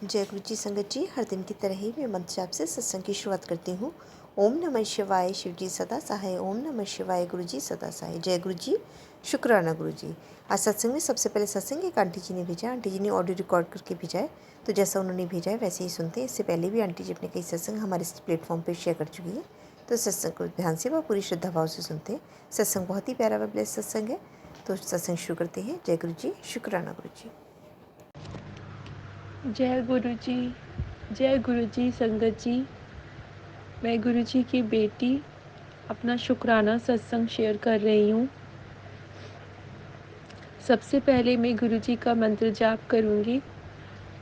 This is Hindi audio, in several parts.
जय गुरु जी संगत जी, हर दिन की तरह ही मैं मंत्र जाप से सत्संग की शुरुआत करती हूँ। ओम नमः शिवाय, शिव जी सदा सहाय। ओम नमः शिवाय, गुरु जी सदा सहाय। जय गुरु जी, शुक्राना गुरु जी। आज सत्संग में सबसे पहले सत्संग एक आंटी जी ने भेजा। आंटी जी ने ऑडियो रिकॉर्ड करके भेजा है, तो जैसा उन्होंने भेजा है वैसे ही सुनते हैं। इससे पहले भी आंटी जी अपने कई सत्संग हमारे इस प्लेटफॉर्म पर शेयर कर चुकी है, तो सत्संग को ध्यान से व पूरी श्रद्धा भाव से सुनते हैं। सत्संग बहुत ही प्यारा व ब्लेस सत्संग है, तो सत्संग शुरू करते हैं। जय गुरु जी, शुक्राना गुरु जी। जय गुरु जी, जय गुरु जी संगत जी। मैं गुरु जी की बेटी अपना शुक्राना सत्संग शेयर कर रही हूँ। सबसे पहले मैं गुरु जी का मंत्र जाप करूँगी।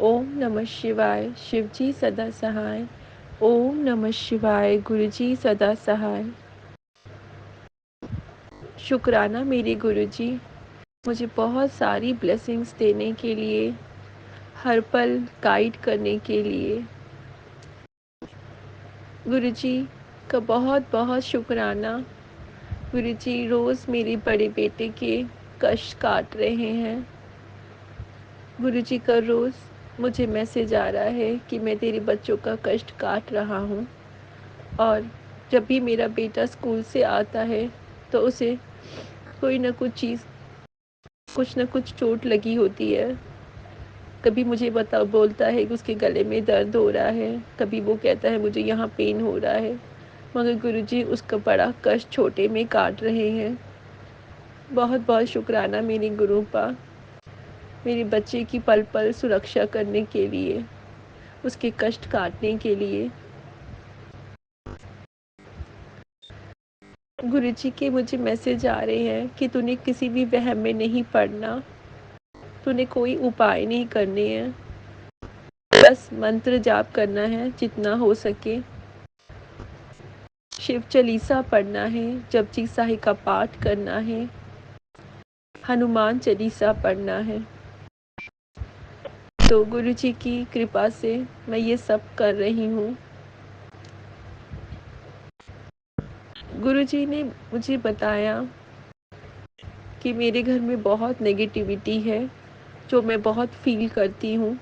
ओम नमः शिवाय, शिव जी सदा सहाय। ओम नमः शिवाय, गुरु जी सदा सहाय। शुक्राना मेरे गुरु जी, मुझे बहुत सारी ब्लेसिंग्स देने के लिए, हर पल गाइड करने के लिए। गुरु जी का बहुत बहुत शुक्राना। गुरुजी रोज़ मेरे बड़े बेटे के कष्ट काट रहे हैं। गुरुजी का रोज़ मुझे मैसेज आ रहा है कि मैं तेरे बच्चों का कष्ट काट रहा हूँ। और जब भी मेरा बेटा स्कूल से आता है तो उसे कोई ना कुछ ना कुछ चोट लगी होती है। कभी मुझे बोलता है कि उसके गले में दर्द हो रहा है, कभी वो कहता है मुझे यहाँ पेन हो रहा है, मगर गुरुजी उसका बड़ा कष्ट छोटे में काट रहे हैं। बहुत बहुत शुक्राना मेरे गुरु पा, मेरे बच्चे की पल पल सुरक्षा करने के लिए, उसके कष्ट काटने के लिए। गुरुजी के मुझे मैसेज आ रहे हैं कि तूने किसी भी वहम में नहीं पड़ना, तूने कोई उपाय नहीं करने हैं, बस मंत्र जाप करना है जितना हो सके। शिव चालीसा पढ़ना है, जपजी साहिब का पाठ करना है, हनुमान चालीसा पढ़ना है। तो गुरुजी की कृपा से मैं ये सब कर रही हूँ। गुरुजी ने मुझे बताया कि मेरे घर में बहुत नेगेटिविटी है, जो मैं बहुत फील करती हूँ।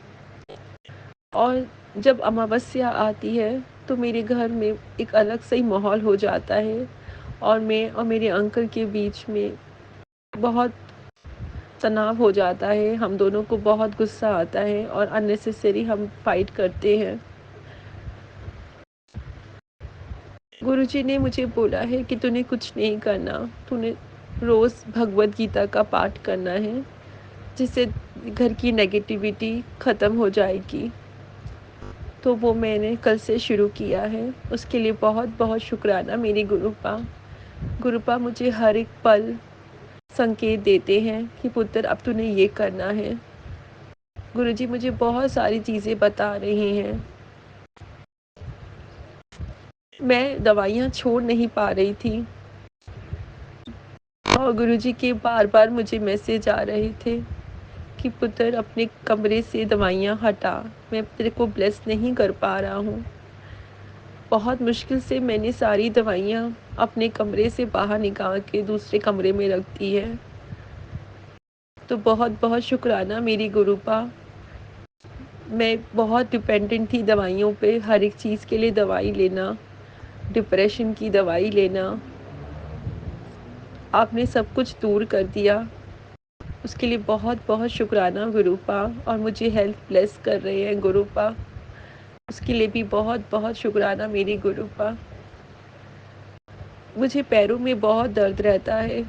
और जब अमावस्या आती है तो मेरे घर में एक अलग सा ही माहौल हो जाता है, और मैं और मेरे अंकल के बीच में बहुत तनाव हो जाता है। हम दोनों को बहुत गुस्सा आता है और अननेसेसरी हम फाइट करते हैं। गुरुजी ने मुझे बोला है कि तूने कुछ नहीं करना, तूने रोज़ भगवत गीता का पाठ करना है, जिससे घर की नेगेटिविटी ख़त्म हो जाएगी। तो वो मैंने कल से शुरू किया है। उसके लिए बहुत बहुत शुक्राना मेरी गुरुपा। गुरुपा मुझे हर एक पल संकेत देते हैं कि पुत्र अब तूने ये करना है। गुरुजी मुझे बहुत सारी चीज़ें बता रहे हैं। मैं दवाइयाँ छोड़ नहीं पा रही थी, और गुरुजी के बार बार मुझे मैसेज आ रहे थे कि पुत्र अपने कमरे से दवाइयाँ हटा, मैं तेरे को ब्लेस नहीं कर पा रहा हूँ। बहुत मुश्किल से मैंने सारी दवाइयाँ अपने कमरे से बाहर निकाल के दूसरे कमरे में रख दी है। तो बहुत बहुत शुक्राना मेरी गुरुपा। मैं बहुत डिपेंडेंट थी दवाइयों पे, हर एक चीज़ के लिए दवाई लेना, डिप्रेशन की दवाई लेना। आपने सब कुछ दूर कर दिया, उसके लिए बहुत बहुत शुक्राना गुरुपा। और मुझे हेल्थ ब्लेस कर रहे हैं गुरुपा, उसके लिए भी बहुत बहुत शुक्राना मेरी गुरुपा। मुझे पैरों में बहुत दर्द रहता है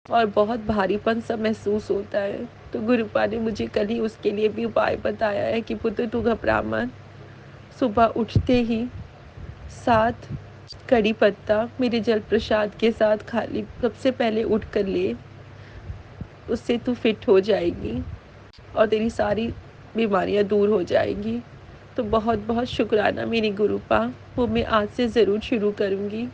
और बहुत भारीपन सा महसूस होता है। तो गुरुपा ने मुझे कल ही उसके लिए भी उपाय बताया है कि पुत्र तू घबरा मत, सुबह उठते ही 7 कड़ी पत्ता मेरे जल प्रसाद के साथ खाली सबसे पहले उठ कर ले, उससे तू फिट हो जाएगी और तेरी सारी बीमारियां दूर हो जाएंगी। तो बहुत बहुत शुक्राना मेरी गुरुपा, वो मैं आज से ज़रूर शुरू करूँगी।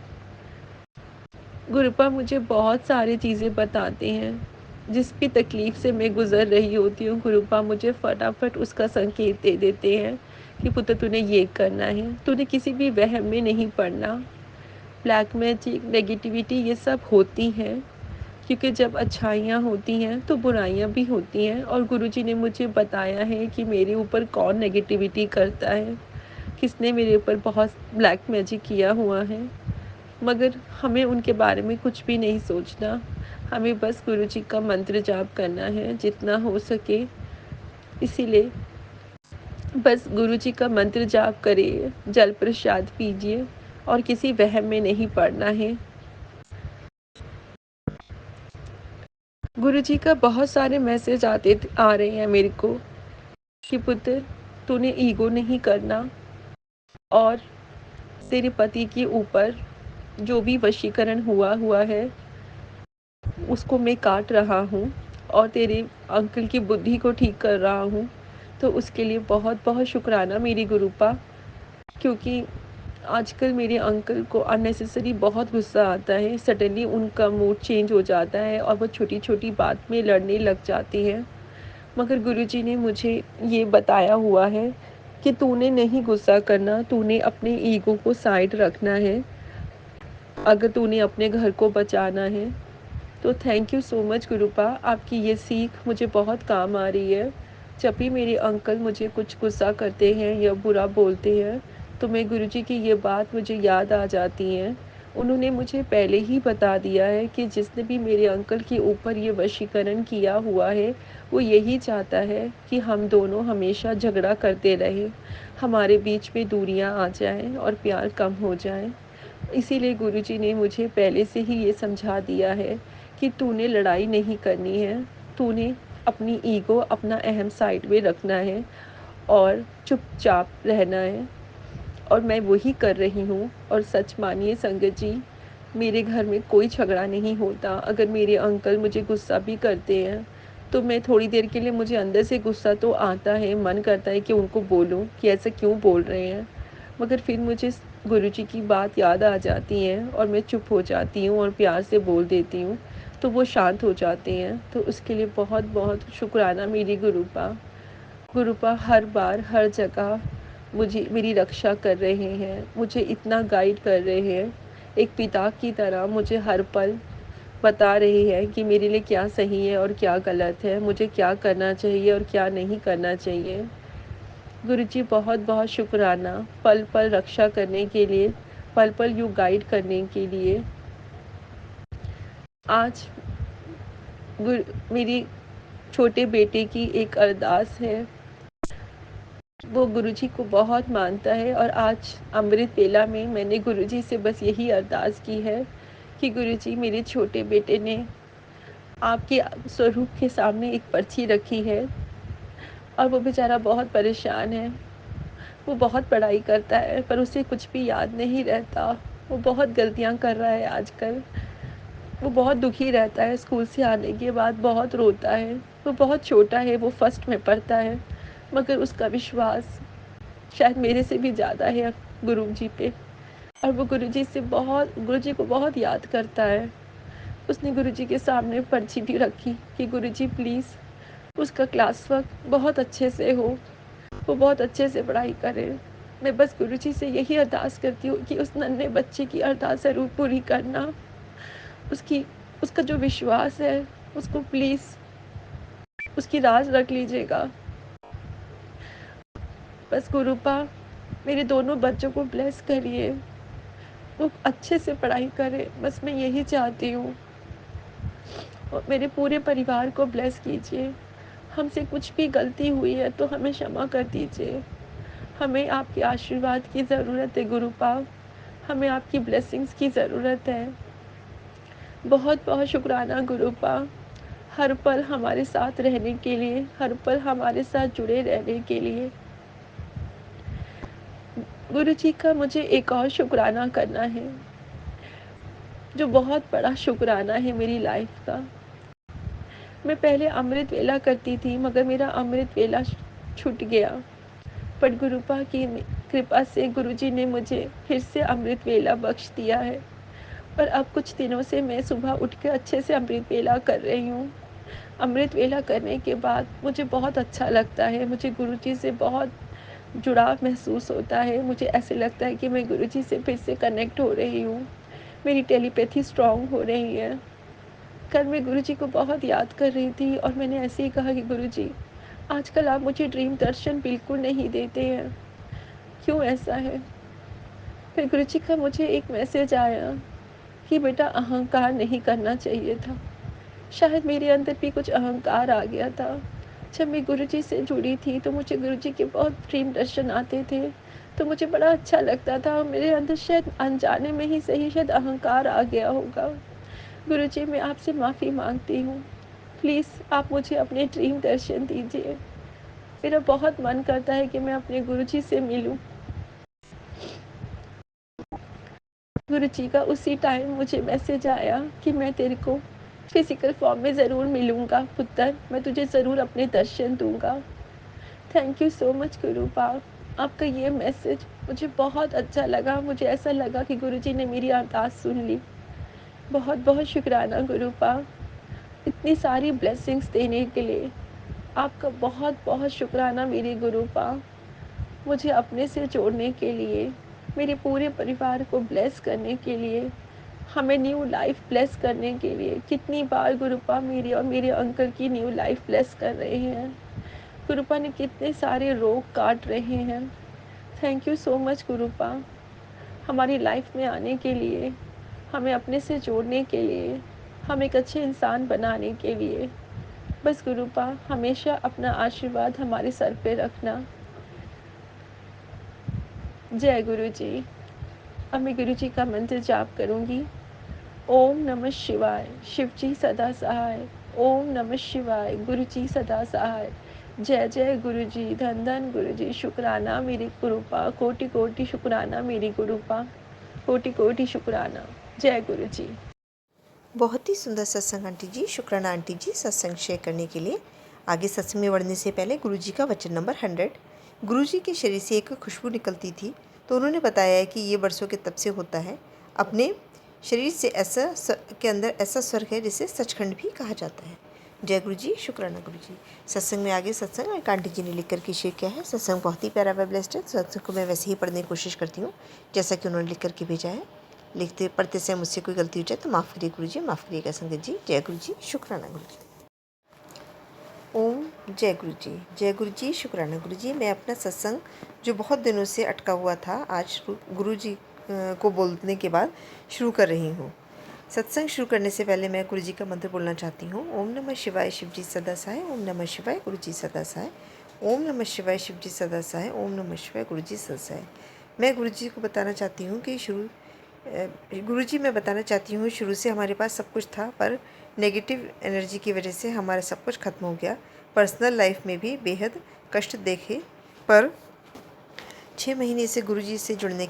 गुरुपा मुझे बहुत सारी चीज़ें बताते हैं, जिस भी तकलीफ़ से मैं गुज़र रही होती हूँ, गुरुपा मुझे फटाफट उसका संकेत दे देते हैं कि पुत्र तूने ये करना है, तूने किसी भी वहम में नहीं पड़ना। ब्लैक मैजिक, नेगेटिविटी ये सब होती हैं, क्योंकि जब अच्छाइयाँ होती हैं तो बुराइयाँ भी होती हैं, और गुरुजी ने मुझे बताया है कि मेरे ऊपर कौन नेगेटिविटी करता है, किसने मेरे ऊपर बहुत ब्लैक मैजिक किया हुआ है। मगर हमें उनके बारे में कुछ भी नहीं सोचना, हमें बस गुरुजी का मंत्र जाप करना है जितना हो सके। इसीलिए बस गुरुजी का मंत्र जाप करिए, जल प्रसाद पीजिए और किसी वहम में नहीं पड़ना है। गुरुजी का बहुत सारे मैसेज आ रहे हैं मेरे को कि पुत्र, तूने ईगो नहीं करना, और तेरे पति के ऊपर जो भी वशीकरण हुआ हुआ है उसको मैं काट रहा हूँ, और तेरे अंकल की बुद्धि को ठीक कर रहा हूँ। तो उसके लिए बहुत बहुत शुक्राना मेरी गुरुपा, क्योंकि आजकल मेरे अंकल को अननेसेसरी बहुत गुस्सा आता है। सडनली उनका मूड चेंज हो जाता है और वो छोटी-छोटी बात में लड़ने लग जाती हैं। मगर गुरुजी ने मुझे ये बताया हुआ है कि तूने नहीं गुस्सा करना, तूने अपने ईगो को साइड रखना है, अगर तूने अपने घर को बचाना है। तो थैंक यू सो मच गुरुपा, आपकी ये सीख मुझे बहुत काम आ रही है। जब भी मेरे अंकल मुझे कुछ गुस्सा करते हैं या बुरा बोलते हैं, तो मैं गुरुजी की ये बात मुझे याद आ जाती हैं। उन्होंने मुझे पहले ही बता दिया है कि जिसने भी मेरे अंकल के ऊपर ये वशीकरण किया हुआ है, वो यही चाहता है कि हम दोनों हमेशा झगड़ा करते रहें, हमारे बीच में दूरियां आ जाएं और प्यार कम हो जाए। इसीलिए गुरुजी ने मुझे पहले से ही ये समझा दिया है कि तूने लड़ाई नहीं करनी है, तूने अपनी ईगो, अपना अहम साइड में रखना है और चुपचाप रहना है। और मैं वही कर रही हूँ। और सच मानिए संगत जी, मेरे घर में कोई झगड़ा नहीं होता। अगर मेरे अंकल मुझे गुस्सा भी करते हैं, तो मैं थोड़ी देर के लिए, मुझे अंदर से गुस्सा तो आता है, मन करता है कि उनको बोलूँ कि ऐसा क्यों बोल रहे हैं। मगर फिर मुझे गुरुजी की बात याद आ जाती है और मैं चुप हो जाती हूँ और प्यार से बोल देती हूँ, तो वो शांत हो जाते हैं। तो उसके लिए बहुत बहुत शुक्राना मेरी गुरुपा। गुरुपा हर बार हर जगह मुझे, मेरी रक्षा कर रहे हैं, मुझे इतना गाइड कर रहे हैं, एक पिता की तरह मुझे हर पल बता रहे हैं कि मेरे लिए क्या सही है और क्या गलत है, मुझे क्या करना चाहिए और क्या नहीं करना चाहिए। गुरुजी बहुत बहुत शुक्राना, पल पल रक्षा करने के लिए, पल पल यूँ गाइड करने के लिए। आज मेरी छोटे बेटे की एक अरदास है, वो गुरुजी को बहुत मानता है, और आज अमृत वेला में मैंने गुरुजी से बस यही अरदास की है कि गुरुजी, मेरे छोटे बेटे ने आपके स्वरूप के सामने एक पर्ची रखी है, और वो बेचारा बहुत परेशान है। वो बहुत पढ़ाई करता है पर उसे कुछ भी याद नहीं रहता। वो बहुत गलतियाँ कर रहा है आजकल। वो बहुत दुखी रहता है, स्कूल से आने के बाद बहुत रोता है। वो बहुत छोटा है, वो फर्स्ट में पढ़ता है, मगर उसका विश्वास शायद मेरे से भी ज़्यादा है गुरुजी पे। और वो गुरुजी को बहुत याद करता है। उसने गुरुजी के सामने पर्ची भी रखी कि गुरुजी प्लीज़ उसका क्लास वर्क बहुत अच्छे से हो, वो बहुत अच्छे से पढ़ाई करे। मैं बस गुरुजी से यही अरदास करती हूँ कि उस नन्हे बच्चे की अरदास ज़रूर पूरी करना। उसकी उसका जो विश्वास है, उसको प्लीज़ उसकी राज़ रख लीजिएगा। बस गुरुपा, मेरे दोनों बच्चों को ब्लेस करिए, वो अच्छे से पढ़ाई करें, बस मैं यही चाहती हूँ। और मेरे पूरे परिवार को ब्लेस कीजिए। हमसे कुछ भी गलती हुई है तो हमें क्षमा कर दीजिए। हमें आपके आशीर्वाद की ज़रूरत है गुरुपा, हमें आपकी ब्लेसिंग्स की ज़रूरत है। बहुत बहुत शुक्राना गुरुपा, हर पल हमारे साथ रहने के लिए, हर पल हमारे साथ जुड़े रहने के लिए। गुरुजी का मुझे एक और शुक्राना करना है, जो बहुत बड़ा शुक्राना है मेरी लाइफ का। मैं पहले अमृत वेला करती थी, मगर मेरा अमृत वेला छूट गया। पर गुरुपा की कृपा से गुरुजी ने मुझे फिर से अमृत वेला बख्श दिया है, और अब कुछ दिनों से मैं सुबह उठ के अच्छे से अमृत वेला कर रही हूँ। अमृत वेला करने के बाद मुझे बहुत अच्छा लगता है, मुझे गुरुजी से बहुत जुड़ाव महसूस होता है। मुझे ऐसे लगता है कि मैं गुरुजी से फिर से कनेक्ट हो रही हूँ, मेरी टेलीपैथी स्ट्रॉन्ग हो रही है। कल मैं गुरुजी को बहुत याद कर रही थी और मैंने ऐसे ही कहा कि गुरुजी, आजकल आप मुझे ड्रीम दर्शन बिल्कुल नहीं देते हैं, क्यों ऐसा है? फिर गुरुजी का मुझे एक मैसेज आया कि बेटा अहंकार नहीं करना चाहिए था। शायद मेरे अंदर भी कुछ अहंकार आ गया था। जब मैं गुरुजी से जुड़ी थी तो मुझे गुरुजी के बहुत ड्रीम दर्शन आते थे, तो मुझे बड़ा अच्छा लगता था। मेरे अंदर शायद अनजाने में ही सही शायद अहंकार आ गया होगा। गुरुजी, मैं आपसे माफ़ी माँगती हूँ। प्लीज़ आप मुझे अपने ड्रीम दर्शन दीजिए। मेरा बहुत मन करता है कि मैं अपने गुरुजी से मिलूँ। गुरुजी का उसी टाइम मुझे मैसेज आया कि मैं तेरे को फिज़िकल फॉर्म में ज़रूर मिलूँगा पुत्र, मैं तुझे ज़रूर अपने दर्शन दूँगा। Thank you so much Gurupal. आपका ये मैसेज मुझे बहुत अच्छा लगा। मुझे ऐसा लगा कि गुरुजी ने मेरी अरदास सुन ली। बहुत-बहुत शुक्राना गुरुपाल, इतनी सारी ब्लेसिंग्स देने के लिए। आपका बहुत-बहुत शुक्राना मेरे गुरुपाल, मुझे अपने से जोड़ने के लिए, मेरे पूरे परिवार को ब्लेस करने के लिए, हमें न्यू लाइफ ब्लेस करने के लिए। कितनी बार गुरुपा मेरी और मेरे अंकल की न्यू लाइफ ब्लेस कर रहे हैं। गुरुपा ने कितने सारे रोग काट रहे हैं। थैंक यू सो मच गुरुपा, हमारी लाइफ में आने के लिए, हमें अपने से जोड़ने के लिए, हम एक अच्छे इंसान बनाने के लिए। बस गुरुपा हमेशा अपना आशीर्वाद हमारे सर पे रखना। जय गुरु जी। अब मैं गुरु जी का मंत्र जाप करूँगी। ओम नमः शिवाय, शिव जी सदा सहाय। ओम नमः शिवाय, गुरु जी सदा सहाय। जय जय गुरु जी, धन धन गुरु जी, शुक्राना मेरी गुरुपा, कोटि कोटि शुक्राना मेरी गुरुपा, कोटि कोटि शुक्राना। जय गुरु जी। बहुत ही सुंदर सत्संग आंटी जी। शुक्राना आंटी जी सत्संग शेयर करने के लिए। आगे सत्संग में बढ़ने से पहले गुरु जी का वचन नंबर 100। गुरु जी के शरीर से एक खुशबू निकलती थी, तो उन्होंने बताया है कि ये वर्षों के तप से होता है। अपने शरीर से के अंदर ऐसा स्वर्ग है जिसे सचखंड भी कहा जाता है। जय गुरु जी, शुक्राना गुरु जी। सत्संग में आगे सत्संग एक आंटी जी ने लिख कर के शेयर किया है। सत्संग बहुत ही प्यारा व ब्लेस्ड है। सत्संग को मैं वैसे ही पढ़ने की कोशिश करती हूँ जैसा कि उन्होंने लिख कर के भेजा है। लिखते पढ़ते समय मुझसे कोई गलती हो जाए तो माफ़ करिए गुरु जी, माफ़ करिएगा संगत जी। जय गुरु जी, शुक्राना गुरु जी। ओम जय गुरु जी, जय गुरु जी, शुक्राना गुरु जी। मैं अपना सत्संग जो बहुत दिनों से अटका हुआ था, आज गुरु जी को बोलने के बाद शुरू कर रही हूँ। सत्संग शुरू करने से पहले मैं गुरु जी का मंत्र बोलना चाहती हूँ। ओम नमः शिवाय, शिव जी सदा सहाय। ओम नमः शिवाय, गुरु जी सदा सहाय। ओम नमः शिवाय, शिव जी सदा सहाय। ओम नमः शिवाय, गुरु जी सदा सहाय। मैं गुरु जी को बताना चाहती हूँ कि गुरुजी मैं बताना चाहती हूँ शुरू से हमारे पास सब कुछ था, पर नेगेटिव एनर्जी की वजह से हमारा सब कुछ ख़त्म हो गया। पर्सनल लाइफ में भी बेहद कष्ट देखे, पर 6 महीने से गुरुजी से जुड़ने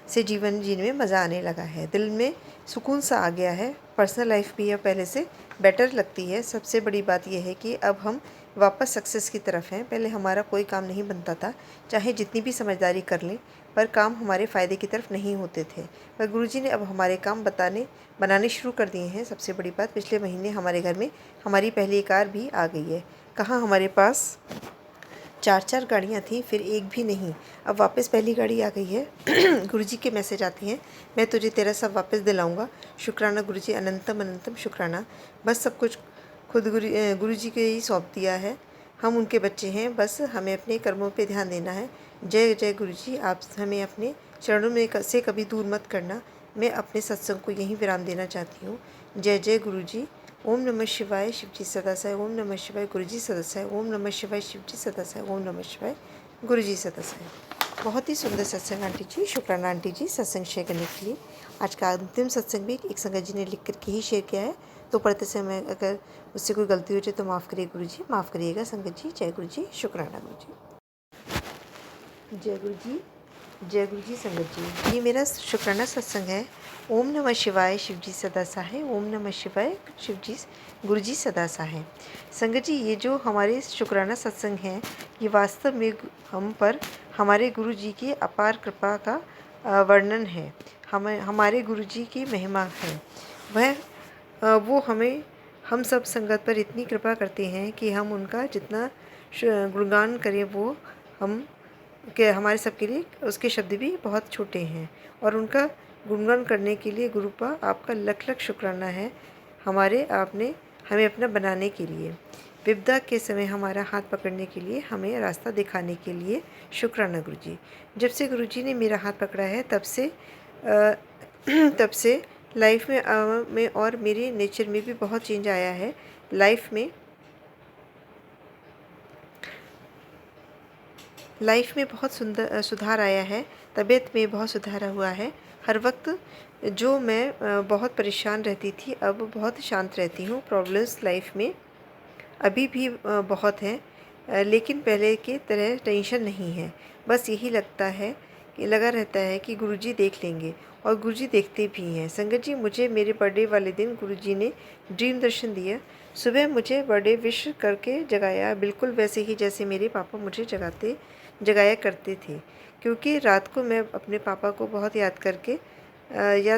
से जीवन जीने में मज़ा आने लगा है। दिल में सुकून सा आ गया है। पर्सनल लाइफ भी अब पहले से बेटर लगती है। सबसे बड़ी बात यह है कि अब हम वापस सक्सेस की तरफ हैं। पहले हमारा कोई काम नहीं बनता था, चाहे जितनी भी समझदारी कर लें, पर काम हमारे फ़ायदे की तरफ नहीं होते थे। पर गुरुजी ने अब हमारे काम बनाने शुरू कर दिए हैं। सबसे बड़ी बात, पिछले महीने हमारे घर में हमारी पहली कार भी आ गई है। कहाँ हमारे पास 4 गाड़ियाँ थीं, फिर एक भी नहीं, अब वापस पहली गाड़ी आ गई है। गुरुजी के मैसेज आते हैं, मैं तुझे तेरा सब वापस दिलाऊंगा। शुक्राना गुरुजी, अनंतम अनंतम शुक्राना। बस सब कुछ खुद गुरुजी के ही सौंप दिया है। हम उनके बच्चे हैं, बस हमें अपने कर्मों पे ध्यान देना है। जय जय गुरुजी, आप हमें अपने चरणों में से कभी दूर मत करना। मैं अपने सत्संग को यहीं विराम देना चाहती हूँ। जय जय गुरुजी। ओम नमः शिवाय, शिव जी सदा सहाय। ओम नमः शिवाय, गुरु जी सदा सहाय। ओम नमः शिवाय, शिव जी सदा सहाय। ओम नमः शिवाय, गुरु जी सदा सहाय। बहुत ही सुंदर सत्संग आंटी जी। शुक्राना आंटी जी सत्संग शेयर करने के लिए। आज का अंतिम सत्संग भी एक संगत जी ने लिख करके ही शेयर किया है, तो पढ़ते समय अगर उससे कोई गलती हो जाए तो माफ़ करिए गुरु जी, माफ़ करिएगा संगत जी। जय गुरु जी, शुक्राना गुरु जी। जय गुरु जी, जय गुरु जी संगत जी। ये मेरा शुक्राना सत्संग है। ओम नमः शिवाय, शिव जी सदा सहाय। ओम नमः शिवाय, शिव जी गुरु जी सदा सहाय। संगत जी, ये जो हमारे शुक्राना सत्संग हैं, ये वास्तव में हम पर हमारे गुरु जी की अपार कृपा का वर्णन है। हमारे गुरु जी की महिमा है। वो हम सब संगत पर इतनी कृपा करते हैं कि हम उनका जितना गुणगान करें वो हमारे सबके लिए उसके शब्द भी बहुत छोटे हैं। और उनका गुणगान करने के लिए गुरुपा आपका लख लख शुक्राना है। आपने हमें अपना बनाने के लिए, विपदा के समय हमारा हाथ पकड़ने के लिए, हमें रास्ता दिखाने के लिए शुक्राना गुरुजी। जब से गुरुजी ने मेरा हाथ पकड़ा है तब से लाइफ में और मेरे नेचर में भी बहुत चेंज आया है। लाइफ में बहुत सुधार आया है। तबीयत में बहुत सुधार हुआ है। हर वक्त जो मैं बहुत परेशान रहती थी, अब बहुत शांत रहती हूँ। प्रॉब्लम्स लाइफ में अभी भी बहुत हैं, लेकिन पहले की तरह टेंशन नहीं है। बस यही लगा रहता है कि गुरुजी देख लेंगे, और गुरुजी देखते भी हैं। संगत जी, मुझे मेरे बर्थडे वाले दिन गुरुजी ने ड्रीम दर्शन दिया। सुबह मुझे बर्थडे विश करके जगाया, बिल्कुल वैसे ही जैसे मेरे पापा मुझे जगाया करते थे। क्योंकि रात को मैं अपने पापा को बहुत याद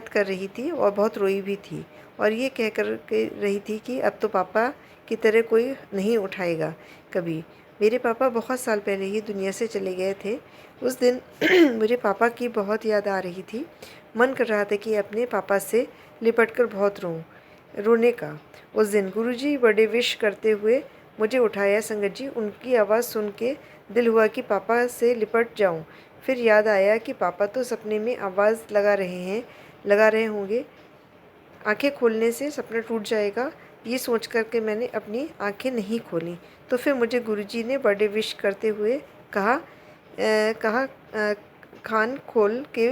कर रही थी और बहुत रोई भी थी, और ये कह कर के रही थी कि अब तो पापा की तरह कोई नहीं उठाएगा कभी। मेरे पापा बहुत साल पहले ही दुनिया से चले गए थे। उस दिन मुझे पापा की बहुत याद आ रही थी। मन कर रहा था कि अपने पापा से लिपट कर बहुत रोने का। उस दिन गुरुजी बर्थडे विश करते हुए मुझे उठाया। संगत जी, उनकी आवाज़ सुन के दिल हुआ कि पापा से लिपट जाऊं। फिर याद आया कि पापा तो सपने में आवाज़ लगा रहे होंगे। आंखें खोलने से सपना टूट जाएगा, ये सोच कर के मैंने अपनी आंखें नहीं खोली। तो फिर मुझे गुरुजी ने बर्थडे विश करते हुए कहा, खान खोल के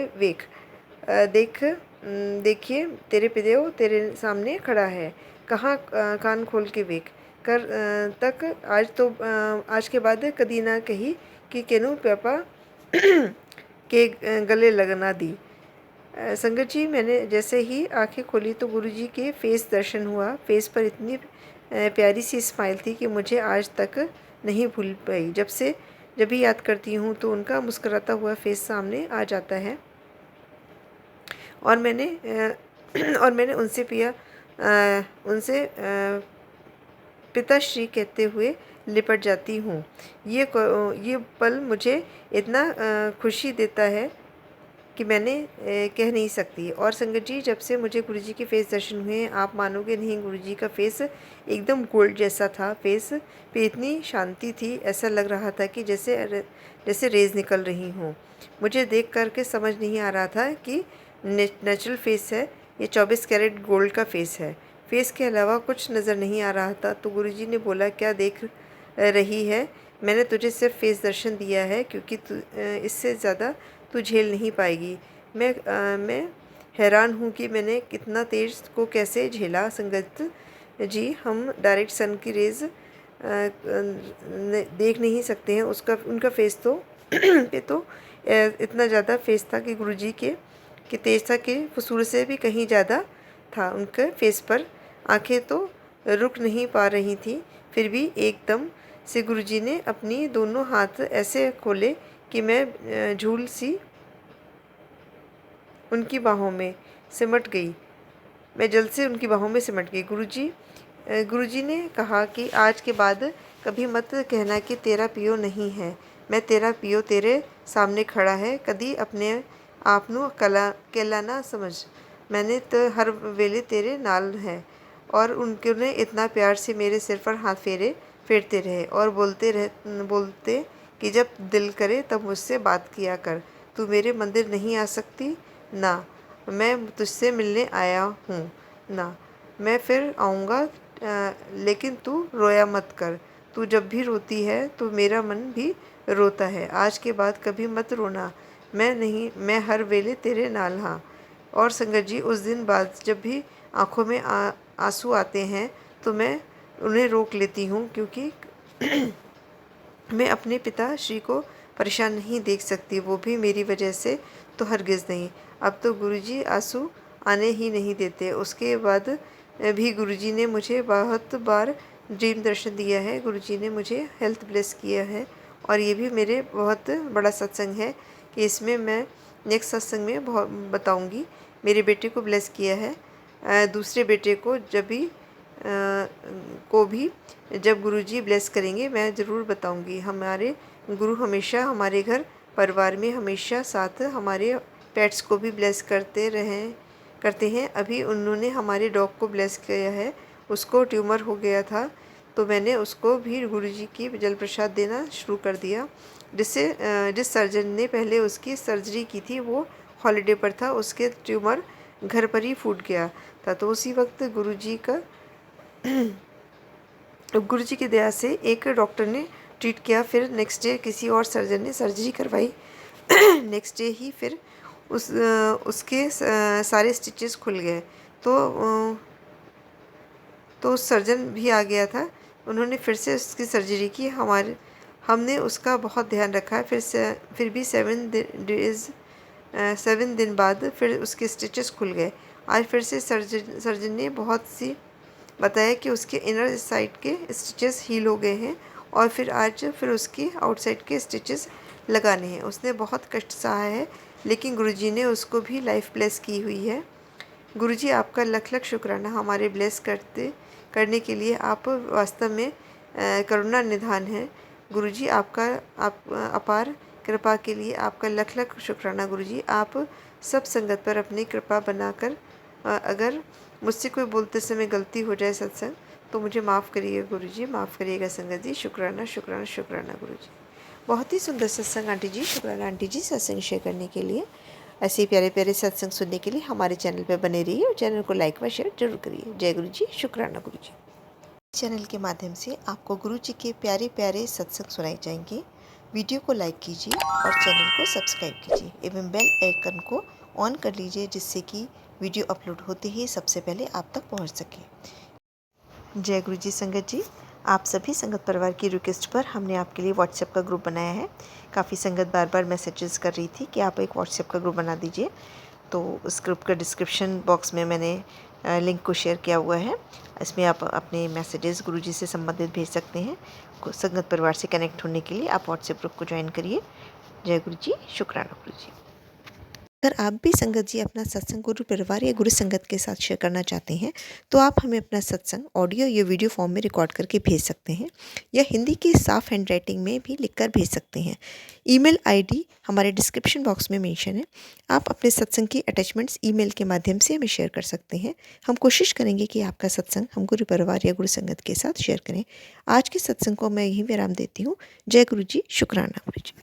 देखिए तेरे पिदेव तेरे सामने खड़ा है। कहाँ कान खोल के वेख कर तक आज के बाद कदी ना कही कि केनू पापा के गले लगना दी। संगत जी, मैंने जैसे ही आंखें खोली तो गुरुजी के फेस दर्शन हुआ। फेस पर इतनी प्यारी सी स्माइल थी कि मुझे आज तक नहीं भूल पाई। जब भी याद करती हूँ तो उनका मुस्कुराता हुआ फेस सामने आ जाता है, और मैंने उनसे पिताश्री कहते हुए लिपट जाती हूँ। ये पल मुझे इतना खुशी देता है कि मैंने कह नहीं सकती। और संगत जी, जब से मुझे गुरुजी के फेस दर्शन हुए, आप मानोगे नहीं, गुरुजी का फेस एकदम गोल्ड जैसा था। फेस पे इतनी शांति थी, ऐसा लग रहा था कि जैसे रेज़ निकल रही हों। मुझे देख कर के समझ नहीं आ रहा था कि नेचुरल फेस है, ये 24 कैरेट गोल्ड का फेस है। फेस के अलावा कुछ नज़र नहीं आ रहा था। तो गुरुजी ने बोला, क्या देख रही है, मैंने तुझे सिर्फ फेस दर्शन दिया है, क्योंकि इससे ज़्यादा तू झेल नहीं पाएगी। मैं हैरान हूँ कि मैंने कितना तेज़ को कैसे झेला। संगत जी, हम डायरेक्ट सन की रेज़ देख नहीं सकते हैं। उनका फेस तो पे तो इतना ज़्यादा फेस था कि गुरुजी के तेज था कि फसूल से भी कहीं ज़्यादा था उनके फेस पर। आंखें तो रुक नहीं पा रही थी। फिर भी एकदम से गुरुजी ने अपनी दोनों हाथ ऐसे खोले कि मैं झूल सी उनकी बाहों में सिमट गई। मैं जल्द से उनकी बाहों में सिमट गई। गुरुजी ने कहा कि आज के बाद कभी मत कहना कि तेरा पियो नहीं है। मैं तेरा पियो तेरे सामने खड़ा है। कदी अपने आप नू केला ना समझ। मैंने तो हर वेले तेरे नाल है। और उन्होंने इतना प्यार से मेरे सिर पर हाथ फेरते रहे और बोलते कि जब दिल करे तब मुझसे बात किया कर। तू मेरे मंदिर नहीं आ सकती ना, मैं तुझसे मिलने आया हूँ ना, मैं फिर आऊँगा, लेकिन तू रोया मत कर। तू जब भी रोती है तो मेरा मन भी रोता है। आज के बाद कभी मत रोना। मैं हर वेले तेरे नाल हाँ। और संगत जी, उस दिन बाद जब भी आँखों में आंसू आते हैं तो मैं उन्हें रोक लेती हूँ, क्योंकि मैं अपने पिता श्री को परेशान नहीं देख सकती, वो भी मेरी वजह से तो हरगिज़ नहीं। अब तो गुरुजी आंसू आने ही नहीं देते। उसके बाद भी गुरुजी ने मुझे बहुत बार ड्रीम दर्शन दिया है। गुरुजी ने मुझे हेल्थ ब्लेस किया है, और ये भी मेरे बहुत बड़ा सत्संग है कि इसमें मैं नेक्स्ट सत्संग में बहुत बताऊँगी। मेरे बेटे को ब्लेस किया है। दूसरे बेटे को जब गुरुजी ब्लेस करेंगे मैं ज़रूर बताऊंगी। हमारे गुरु हमेशा हमारे घर परिवार में हमेशा साथ, हमारे पेट्स को भी ब्लेस करते रहें। करते हैं। अभी उन्होंने हमारे डॉग को ब्लेस किया है, उसको ट्यूमर हो गया था तो मैंने उसको भी गुरुजी की जल प्रसाद देना शुरू कर दिया। जिस सर्जन ने पहले उसकी सर्जरी की थी वो हॉलिडे पर था, उसके ट्यूमर घर पर ही फूट गया था। तो उसी वक्त गुरुजी की दया से एक डॉक्टर ने ट्रीट किया, फिर नेक्स्ट डे किसी और सर्जन ने सर्जरी करवाई। नेक्स्ट डे ही फिर उसके सारे स्टिचेस खुल गए। तो उस सर्जन भी आ गया था, उन्होंने फिर से उसकी सर्जरी की। हमने उसका बहुत ध्यान रखा। फिर भी 7 दिन बाद फिर उसके स्टिचेस खुल गए। आज फिर से सर्जन ने बहुत सी बताया कि उसके इनर साइड के स्टिचेस हील हो गए हैं और फिर उसके आउटसाइड के स्टिचेस लगाने हैं। उसने बहुत कष्ट सहा है, लेकिन गुरुजी ने उसको भी लाइफ ब्लेस की हुई है। गुरुजी आपका लख लख शुक्राना हमारे ब्लेस करने के लिए। आप वास्तव में करुणा निधान है। गुरुजी आप अपार कृपा के लिए आपका लख लख शुक्राना। गुरुजी आप सब संगत पर अपनी कृपा बनाकर, अगर मुझसे कोई बोलते समय गलती हो जाए सत्संग तो मुझे माफ़ करिए गुरुजी, माफ़ करिएगा संगत जी। शुक्राना शुक्राना शुक्राना गुरुजी। बहुत ही सुंदर सत्संग आंटी जी, शुक्राना आंटी जी सत्संग शेयर करने के लिए। ऐसे ही प्यारे प्यारे सत्संग सुनने के लिए हमारे चैनल पर बने रहिए और चैनल को लाइक व शेयर जरूर करिए। जय गुरु जी, शुक्राना गुरु जी। चैनल के माध्यम से आपको गुरु जी के प्यारे प्यारे सत्संग सुनाए जाएंगे। वीडियो को लाइक कीजिए और चैनल को सब्सक्राइब कीजिए एवं बेल आइकन को ऑन कर लीजिए, जिससे कि वीडियो अपलोड होते ही सबसे पहले आप तक पहुंच सके। जय गुरु जी संगत जी। आप सभी संगत परिवार की रिक्वेस्ट पर हमने आपके लिए व्हाट्सएप का ग्रुप बनाया है। काफ़ी संगत बार बार मैसेजेस कर रही थी कि आप एक व्हाट्सएप का ग्रुप बना दीजिए, तो उस ग्रुप का डिस्क्रिप्शन बॉक्स में मैंने लिंक को शेयर किया हुआ है। इसमें आप अपने मैसेजेस गुरुजी से संबंधित भेज सकते हैं। संगत परिवार से कनेक्ट होने के लिए आप व्हाट्सएप ग्रुप को ज्वाइन करिए। जय गुरु जी, शुक्राना गुरु जी। अगर आप भी संगत जी अपना सत्संग गुरु परिवार या गुरु संगत के साथ शेयर करना चाहते हैं तो आप हमें अपना सत्संग ऑडियो या वीडियो फॉर्म में रिकॉर्ड करके भेज सकते हैं, या हिंदी की साफ हैंड राइटिंग में भी लिखकर भेज सकते हैं। ईमेल आईडी हमारे डिस्क्रिप्शन बॉक्स में मेंशन है। आप अपने सत्संग की अटैचमेंट्स ईमेल के माध्यम से हमें शेयर कर सकते हैं। हम कोशिश करेंगे कि आपका सत्संग हम गुरु परिवार या गुरु संगत के साथ शेयर करें। आज के सत्संग को मैं यहीं विराम देती हूँ। जय गुरु जी, शुक्राना गुरु जी।